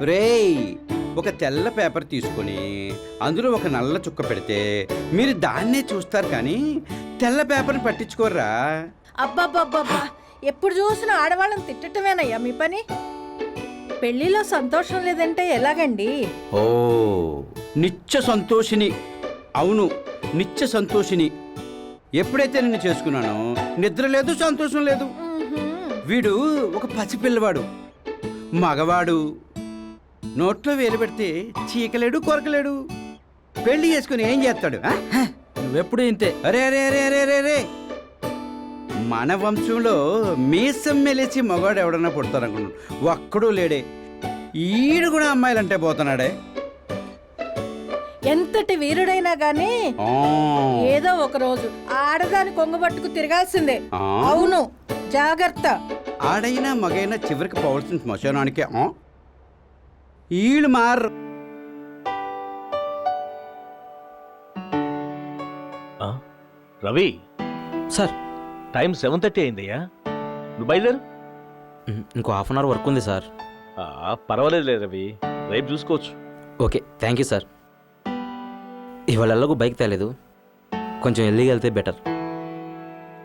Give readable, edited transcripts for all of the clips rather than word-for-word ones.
రేయ్, ఒక తెల్ల పేపర్ తీసుకొని అందులో ఒక నల్ల చుక్క పెడితే మీరు దాన్నే చూస్తారు కానీ తెల్ల పేపర్ని పట్టించుకోర్రా. అబ్బాబ్బాబ్బా, ఎప్పుడు చూసినా ఆడవాళ్ళని తిట్టటమేనయ్యా మీ పని. పెళ్లిలో సంతోషం లేదంటే ఎలాగండి? ఓ, నిత్య సంతోషిని. అవును, నిత్య సంతోషిని. ఎప్పుడైతే నిన్ను చేసుకున్నానో నిద్ర లేదు, సంతోషం లేదు. వీడు ఒక పసిపిల్లవాడు, మగవాడు. నోట్లో వేలు పెడితే చీకలేడు, కొరకలేడు. పెళ్లి చేసుకుని ఏం చేస్తాడు? నువ్వెప్పుడు ఇంతే. అరే అరే అరే అరే అరే అరే, మన వంశంలో మీసం మెలిసి మగవాడు ఎవడన్నా పుడతారనుకున్నాడు, ఒక్కడూ లేడే. ఈడు కూడా అమ్మాయిలంటే పోతున్నాడే. ఎంతటి వీరుడైనా గానీ ఆ, ఏదో ఒక రోజు ఆడదాని కొంగబట్టుకు తిరగాల్సిందే. ఆ. అవును, జాగ్రత్త. ఆడైనా మగైనా చివరికి పోవాల్సిన శ్మశానానికే. ఈడు మార్. Ravi, sir, time 7:30 అయిందయ్యా. నువ్వు బయలుదేరు. ఇంకో హాఫ్ అన్ అవర్ వర్క్ ఉంది సార్. పర్వాలేదులే రవి, రేపు చూసుకోవచ్చు. Okay, thank you sir. ఇవాళ ఎలాగో బైక్ తేలేదు, కొంచెం ఎల్లిగా వెళ్తే బెటర్.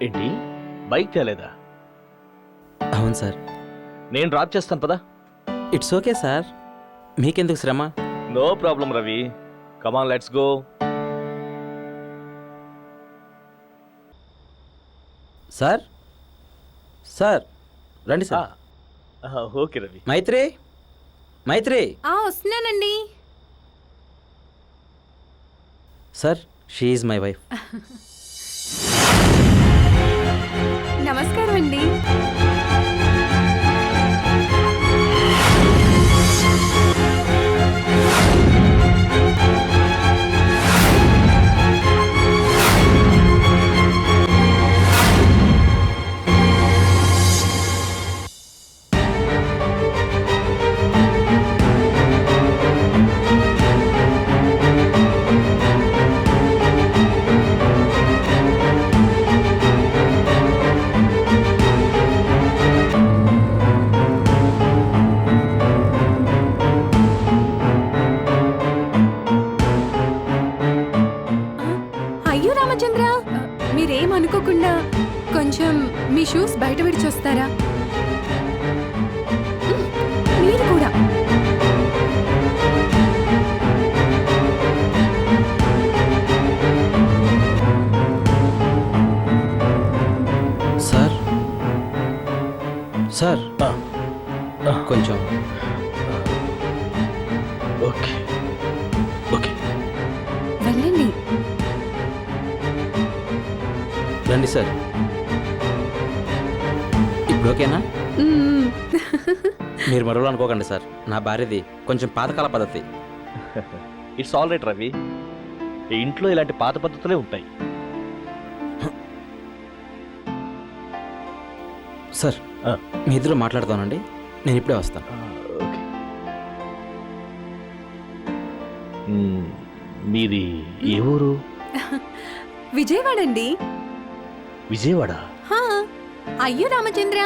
ఏంటి, బైక్ తేలేదా? అవును సార్. నేను డ్రాప్ చేస్తాను పదా. ఇట్స్ ఓకే సార్, మీకెందుకు శ్రమ? No problem Ravi, come on let's go. Sir, sir రండి సార్. ఓకే రవి. మైత్రి, మైత్రి. వస్తున్నానండి. Sir, she is my wife. నమస్కారం అండి. అయ్యో రామచంద్ర, మీరేమనుకోకుండా కొంచెం మీ షూస్ బయట విడిచొస్తారా? మీరు కూడా. సార్, సార్ కొంచెం. ఓకే ఓకే, వెళ్ళండి. రండి సార్. ఇప్పుడు ఓకేనా? మీరు మరో అనుకోకండి సార్, నా భార్యది కొంచెం పాతకాల పద్ధతి. ఇట్స్ ఆల్ రైట్ రవి, ఈ ఇంట్లో ఇలాంటి పాత పద్ధతులే ఉంటాయి. సార్, మీ ఇద్దరు మాట్లాడతానండి, నేను ఇప్పుడే వస్తాను. ఓకే. మీది ఏ ఊరు? విజయవాడ అండి. విజయవాడ? హా, అయ్యో రామచంద్ర,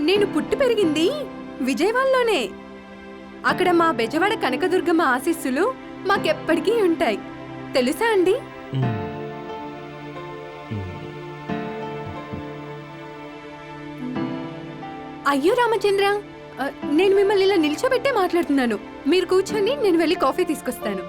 నేను పుట్టి పెరిగింది విజయవాడలోనే. అక్కడ మా బెజవాడ కనకదుర్గమ్మ ఆశీస్సులు మాకెప్పటికీ ఉంటాయి. తెలుసా అండి? అయ్యో రామచంద్ర, నేను మిమ్మల్ని ఇలా నిల్చోబెట్టే మాట్లాడుతున్నాను. మీరు కూర్చొని, నేను వెళ్ళి కాఫీ తీసుకొస్తాను.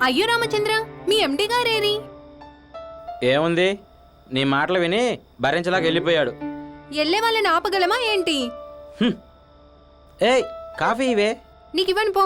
అయ్యో రామచంద్ర, మీ ఎండి గారేరి? ఏముంది, నీ మాటలు విని భరించలాగా వెళ్ళిపోయాడు. ఎల్లే వాళ్ళని ఆపగలమా ఏంటి? ఏయ్, కాఫీ ఇవే. నీకివ్వను పో.